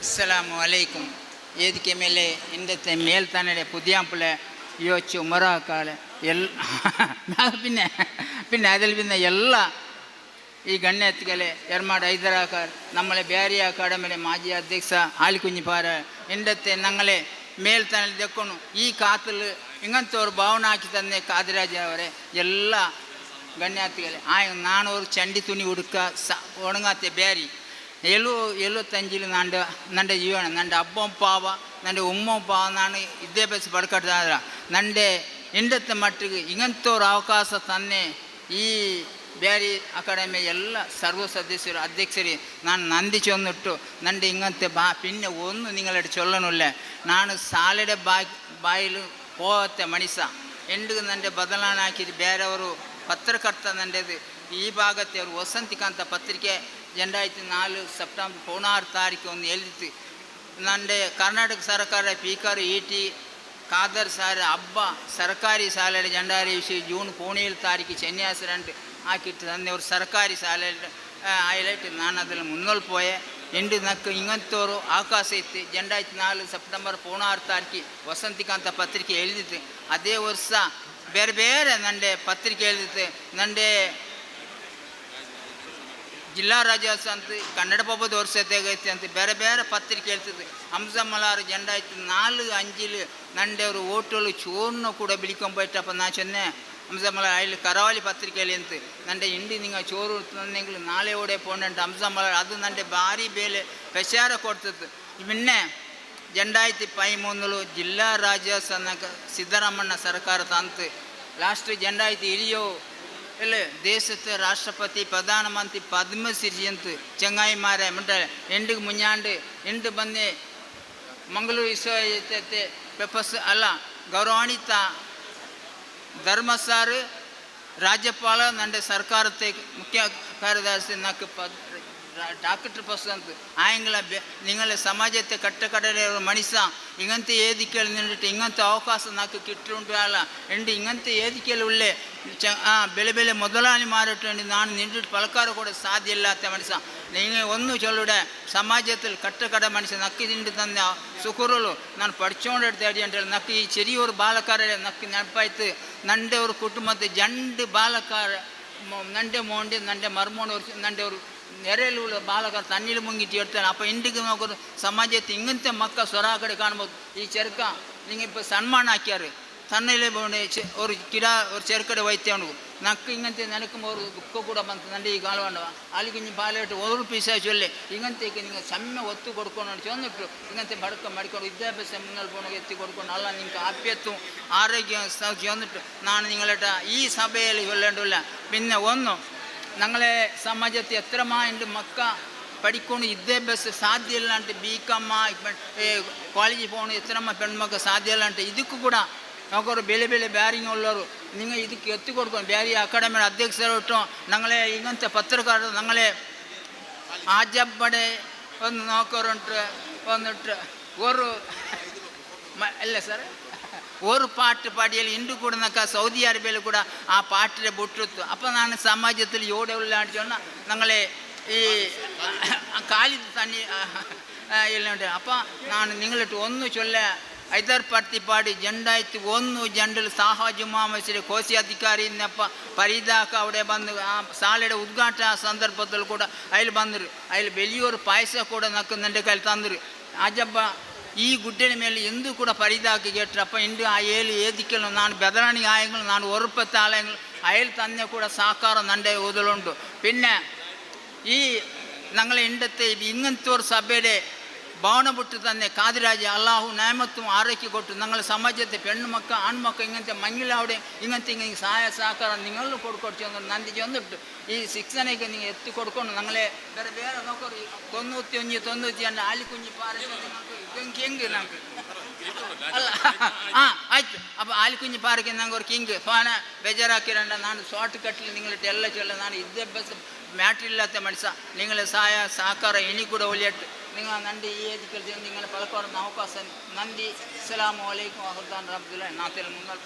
ಅಸ್ಸಲಾಮು ಅಲೈಕುಮ್. ವೇದಿಕೆ ಮೇಲೆ ಇಂದത്തെ ಮೇಲ್ತಾನೆ പുതിയാപ്പിള ಯೋಚು ಮರಾಕಾಲ ಎಲ್ಲ പിന്നെ അതിൽ പിന്നെ ಎಲ್ಲ ಈ ಗಣ್ಯತಿಗಳೇ ಎರ್ಮಾಡ್ ಹೈದರಾಕಾರ್ നമ്മളെ ಬ್ಯಾರಿ ಅಕಾಡೆಮಿಯ ಮಾಜಿ ಅಧ್ಯಕ್ಷ ಆಲಿಕುഞ്ഞിಪಾರ ಇಂದത്തെ ഞങ്ങളെ ಮೇಲ್ತಾನೆ ದೆಕ್ಕೊಂಡು ಈ ಕಾತಲು ಇಂಗಂತವ್ರು ಭಾವನೆ ಹಾಕಿ ತಂದೆ ಕಾದಿರಾಜ ಅವರೇ ಎಲ್ಲ ಗಣ್ಯಾತಿಗಳೇ ನಾನು ஒரு ಚಂಡಿ ತುಣಿ ಹುಡುಕ ಒಣಗಾತೆ ಬ್ಯಾರಿ ಎತ್ತಂಜಿಲು ನಂಡೆ ಜೀವನ ನಂಡೆ ಅಬ್ಬ ಪಾವ ನಂಡೆ ಉಮ್ಮ ಪಾವ ನಾನು ಇದ್ದೇ ಬಸ್ ಪಡ್ಕಟ್ಟಾದ್ರ ನಂಡೆ ಇಂಡತ್ತ ಮಟ್ಟಿಗೆ ಇಂಗಂತವ್ರ ಅವಕಾಶ ತನ್ನೆ ಈ ಬ್ಯಾರಿ ಅಕಾಡೆಮಿ ಎಲ್ಲ ಸರ್ವ ಸದಸ್ಯರು ಅಧ್ಯಕ್ಷರಿ ನಾನು ನಂದಿ ಚೊಂದಿಟ್ಟು ನಂಡೆ ಇಂಗಂತೆ പിന്നെ ഒന്ന് നിങ്ങളോട് ചൊല്ലണില്ല ನಾನು ಸಾಲೆಡೆ ಬಾಯಿಲು പോവത്തെ ಮಣಿಸ ಎಂಡಿಗೆ ನಂಡೆ ಬದಲಾವಣೆ ಹಾಕಿದ್ದು ಬೇರೆಯವರು ಪತ್ರಕರ್ತ ನಂಡೆದು ಈ ಭಾಗತ್ತೆ ಅವರು ವಸಂತಿಕಾಂತ ಪತ್ರಿಕೆ 2004 ಸೆಪ್ಟೆಂಬರ್ 16 ಒಂದು ಎಲ್ಲಿತ್ತು ನಂಡೆ ಕರ್ನಾಟಕ ಸರ್ಕಾರ ಸ್ಪೀಕರ್ ಇ.ಟಿ. ಖಾದರ್ ಸಾರ್ ಹಬ್ಬ ಸರ್ಕಾರಿ ಶಾಲೆಯ ಜಂಡಾರಿ ವಿಷಯ ಜೂನ್ 17 ചെന്നൈ ಹಾಕಿಟ್ಟು ತಂದೆ ಅವರು ಸರ್ಕಾರಿ ಶಾಲೆ ಹೈಲೈಟ್ ನಾನು ಅದ್ರಲ್ಲಿ ಮುನ್ನೋಲ್ ಪೋಯೆ ಎಂಟು ನಕ್ಕು ಇಂಗಂತವರು ಅವಕಾಶ ಇತ್ತು 2004 ಸೆಪ್ಟೆಂಬರ್ 16 ವಸಂತಿಕಾಂತ ಪತ್ರಿಕೆ ಎಳೆದಿತ್ತು ಅದೇ ವರ್ಷ ಬೇರೆ ಬೇರೆ ನಂಡೆ ಪತ್ರಿಕೆ ಎಳೆದಿತ್ತು ನಂಡೆ ಜಿಲ್ಲಾ ರಾಜ್ಯೋತ್ಸವ ಅಂತ ಕನ್ನಡ ಪಬ್ಬದ ವರ್ಷತೆಗೈತಿ ಅಂತ ಬೇರೆ ಬೇರೆ ಪತ್ರಿಕೆ ಹೇಳ್ತಿದ್ದೆ ಹಂಸಮಲಾರು ಜೆಂಡ ಆಯ್ತು 4-5 ನಂಡೆ ಅವರು ಓಟೋಲು ಚೋರ್ನ ಕೂಡ ಬಿಳಿಕೊಂಬೋಯ್ತಪ್ಪ ನಾ ಚೆನ್ನೆ ಹಂಸಮಲಾರ್ ಅಲ್ಲಿ ಕರಾವಳಿ ಪತ್ರಿಕೆಯಲ್ಲಿ ಅಂತ ನಂಡೆ ಇಂಡಿ ನಿಂಗೆ ಚೋರು ತಂದೆಂಗಳು ನಾಳೆ ಓಡೆ ಪೋಂಡಂಟ ಹಂಸಮಲಾರ್ ಅದು ನಂಡೆ ಭಾರಿ ಬೇಲೆ ಪ್ರಚಾರ ಕೊಡ್ತಿತ್ತು ಇನ್ನೆ 2013 ಜಿಲ್ಲಾ ರಾಜ್ಯೋತ್ಸವ ಸಿದ್ದರಾಮಣ್ಣ ಸರ್ಕಾರ ತಂತು ಲಾಸ್ಟ್ 2020 ಇಲ್ಲ ದೇಶದ ರಾಷ್ಟ್ರಪತಿ ಪ್ರಧಾನಮಂತ್ರಿ ಪದ್ಮಶ್ರೀ ಅಂತ ಚಂಗಾಯಿ ಮಾರೆ ಮಿಟ್ಟ ಎಂಡಿಗೆ ಮುಂಜಾಂಡು ಎಂಟು ಬಂದೆ ಮಂಗಳೂರು ವಿಶ್ವವಿದ್ಯಾಲಯ ಪ್ರೊಫೆಸರ್ ಅಲ್ಲ ಗೌರವಾನ್ವಿತ ಧರ್ಮಸಾರು ರಾಜ್ಯಪಾಲ ನಂಡೆ ಸರ್ಕಾರತೆ ಮುಖ್ಯ ಕಾರ್ಯದರ್ಶಿ ನಕ್ಕು ಡಾಕ್ಟರ್ ಪಸ್ ಅಂತ ಆಯಂಗಳ ನಿಂಗಳ ಸಮಾಜತೆ ಕಟ್ಟಕಡೆ ಮಣಿಸ ಇಂಗಂತೆ ಏದಿಕೆಯಲ್ಲಿ ನಿಂಡಿಟ್ಟು ಇಂಗಂತ ಅವಕಾಶ ನಾಲ್ಕು ಕಿಟ್ಟುಂಟು ಅಲ್ಲ ಎಂಡು ಇಂಗಂತೆ ಏದಿಕೆಯಲ್ಲಿ ಒಳ್ಳೆ ಬೆಲೆ ಮೊದಲಾನಿ ಮಾರಿಟ್ಟು ನಾನು ನಿಂಡಿಟ್ಟು ಪಲಕಾರ ಕೂಡ ಸಾಧ್ಯ ಇಲ್ಲ ಅಂತ ಮನುಷ್ಯ ನೀನು ಒಂದು ಚೊಲ್ಲುಡೆ ಸಮಾಜದಲ್ಲಿ ಕಟ್ಟಕಡೆ ಮನುಷ್ಯ ನಕ್ಕಿ ನಿಂಡು ತಂದೆ ಸುಕುರುಲು ನಾನು ಪಡ್ಚೋಂಡಿ ಅಂತೇಳಿ ನಕ್ಕು ಈ ಚೆರಿಯವರು ಬಾಲಕಾರ ನಕ್ಕು ನೆನಪಾಯ್ತು ನಂಡೆಯವರು ಕುಟುಂಬದ ಜಂಡು ಬಾಲಕಾರ ನಂಡೆ ಮೋಂಡಿ ನಂಡೆ ಮರ್ಮೋಣವ್ರು ನಂಡೆಯವರು ನೆರೆಯಲ್ಲಿ ಬಾಲಕರು ತಣ್ಣೀರು ಮುಂಗಿಟ್ಟು ಇರ್ತಾನೆ ಅಪ್ಪ ಇಂಡಿಗೆ ನೋಕೋದು ಸಮಾಜಕ್ಕೆ ಹಿಂಗಂತೆ ಮಕ್ಕ ಸ್ವರ ಕಡೆ ಕಾಣ್ಬೋದು ಈ ಚೆರ್ಕ ನಿಂಗೆ ಇಪ್ಪ ಸನ್ಮಾನ ಹಾಕ್ಯಾರು ತನ್ನಲ್ಲಿ ಅವ್ರು ಗಿಡ ಅವ್ರು ಚೆರ್ಕಡೆ ಒಯ್ತೆ ಅವನಿಗೂ ನಕ್ಕು ಹಿಂಗಂತೆ ನೆನಕಂಬವ್ರು ದುಃಖ ಕೂಡ ಬಂತು ನಂಡೆ ಈ ಕಾಲವಂಡ ಅಲ್ಲಿಗೆ ನೀವು ಪಾಲೇಟು ಒಂದು ಪೀಸ ಚೊಲ್ಲೆ ಹಿಂಗಂತೆ ಈಗ ನಿಂಗೆ ಸಮ್ಮೆ ಒತ್ತು ಕೊಡ್ಕೊಂಡು ಚೊಂದಿಟ್ಟು ಹಿಂಗಂತೆ ಬಡ್ಕ ಮಾಡಿಕೊಂಡು ವಿದ್ಯಾಭ್ಯಾಸ ಮುನ್ನಲ್ಲಿ ಬೋಣಿಗೆ ಎತ್ತಿ ಕೊಡ್ಕೊಂಡು ಅಲ್ಲ ನಿಂಗೆ ಆಪ್ಯತ್ತು ಆರೋಗ್ಯ ಚೊಂದಿಟ್ಟು ನಾನು ನಿങ്ങളേട്ട ಈ ಸಭೆಯಲ್ಲಿ ಒಳ್ಳೆಂಡಿಲ್ಲ പിന്നെ ഒന്ന് ഞങ്ങളെ സമാജത്തിൽ എത്രമായിട്ട് മക്ക പഠിക്കൊണ്ട് വിദ്യാഭ്യാസം സാധ്യമല്ലാണ്ട് ബികോം കോളേജിൽ പോകണം എത്രമ്മ പെൺമക്ക സാധ്യമല്ലാണ്ട് ಇದಕ್ಕೂ ಕೂಡ നമുക്കൊരു ಬೆಲೆ ಬ್ಯಾರಿಂಗ್ ಉಳ್ಳವರು നിങ്ങൾ ಇದಕ್ಕೆ ಎತ್ತಿ ಕೊಡ್ಕೊಂಡು ಬ್ಯಾರಿ ಅಕಾಡೆಮಿ ಅಧ್ಯಕ್ಷರು ಇಟ್ಟು ഞങ്ങളെ ഇങ്ങനത്തെ പത്രക്കാർ ഞങ്ങളെ ആജപ്പടെ ഒന്ന് നോക്കറുണ്ട് വന്നിട്ട് ഒരു അല്ല സാർ ஒரு பாட்டு பாடிಯಲ್ಲಿ ಇಂದು ಕೂಡ ನಕ್ಕ ಸೌದಿ ಅರೇಬಿಯಲ್ಲಿ ಕೂಡ ಆ ಪಾಠ ಬಿಟ್ಟಿತ್ತು ಅಪ್ಪ ನಾನು ಸಮಾಜದಲ್ಲಿ ಓಡೆ ಉಳ್ಳ ಅಡ್ಚೋಣ ഞങ്ങളെ ಈ ಕಾಲಿ ತಣ್ಣಿ ಇಲ್ಲ ಉಂಟು ಅಪ್ಪ ನಾನು ನಿങ്ങളിಟ್ಟು ಒಂದು ಚೊಲ್ಲ ಐದಾರು ಪರ್ತಿ ಪಾಡಿ ಜೆಂಡಾಯ್ತು ಒಂದು ಜಂಡಲು ಸಾಹಾ ಜುಮಾ ಮಸೀದಿ ಕೋಸಿ ಅಧಿಕಾರಿ ಇನ್ನಪ್ಪ ಫರೀದಾಕ ಅವಡೆ ಬಂದು ಆ ಶಾಲೆಯ ಉದ್ಘಾಟನಾ ಸಂದರ್ಭದಲ್ಲಿ ಕೂಡ ಅಲ್ಲಿ ಬಂದರು ಅಲ್ಲಿ ಬೆಲಿಯೋರು ಪಾಯಸ ಕೂಡ ನಕ್ಕ ನಂಡೆ ಕೈಲಿ ತಂದರು ಆಜಬ್ಬ ಈ ಗುಡ್ಡೆನ ಮೇಲೆ ಎಂದೂ ಕೂಡ ಪರಿದಾಕಿ ಗೆಟ್ರಪ್ಪ ಇಂದು ಆ ಏದಿಕೆಲು ನಾನು ಬೆದರಾಣಿಗೆ ಆಯಗಳು ನಾನು ಒರುಪತ್ತ ಆಲಯಗಳು ಅಯಲ್ ತಂದೆ ಕೂಡ ಸಾಕಾರ ನಂಡೆ ಓದಲುಂಟು പിന്നെ ಈ ഞങ്ങളെ ಇಂಡತ್ತೆ ಇಂಗಂತೋರು ಸಭೆಡೆ ಭವನ ಬಿಟ್ಟು ತಂದೆ ಕಾದಿರಾಜ ಅಲ್ಲಾಹು ನ್ಯಾಮತ್ತು ಆರೈಕೆ ಕೊಟ್ಟು ഞങ്ങളെ ಸಮಾಜത്തെ പെണ്ണു ಮಕ್ಕ ಆಣ್ಮಕ್ಕ ಹಿಂಗಂತೆ ಮಂಗಿಲಾವಡೆ ಹಿಂಗಂತೆ ಹಿಂಗೆ ಸಹಾಯ ಸಹಕಾರ ನಿಂಗೆಲ್ಲೂ ಕೊಡ್ಕೊಡ್ತೀವಿ ಅಂದ್ರೆ ನಂದಿ ಚಂದಿಟ್ಟು ಈ ಶಿಕ್ಷಣಕ್ಕೆ ನೀವು ಎತ್ತಿ ಕೊಡ್ಕೊಂಡು ഞങ്ങളെ ಬೇರೆ ಬೇರೆ ನೋಕರು 91 ಅಂಡ ಆಲಿ ಕುಂಜಿ ಪಾರ ಹೆಂಗೆ ನಂಗೆ ಅಲ್ಲ ಆಯ್ತು ಅಪ್ಪ ಆಲಿ ಕುಂಜಿ ಪಾರಕ್ಕೆ ನಂಗೆ ಅವ್ರು ಹಿಂಗೆ ಫಾನ ಬೇಜಾರಾಕಿರಂಡ ನಾನು ಶಾರ್ಟ್ ಕಟ್ಲಿ ನಿಂಗಳಿಟ್ಟು ಎಲ್ಲ ಚೊಲ್ಲ ನಾನು ವಿದ್ಯಾಭ್ಯಾಸ ಮ್ಯಾಟ್ರ್ ಇಲ್ಲತ್ತೆ ಮನುಷ್ಯ ನಿಂಗಳ ಸಹಾಯ ಸಹಕಾರ ಇನಿ ಕೂಡ ಒಲಿಯಟ್ಟು നിങ്ങൾ നന്ദി ഈ ഏതിക്കൽ നിങ്ങൾ പലപ്പോഴും അവകാശം നന്ദി അസ്സലാമു അലൈക്കും വറഹ്മത്തുള്ളാഹി വബറകാതുഹു നാട്ടിൽ മുന്നോട്ട്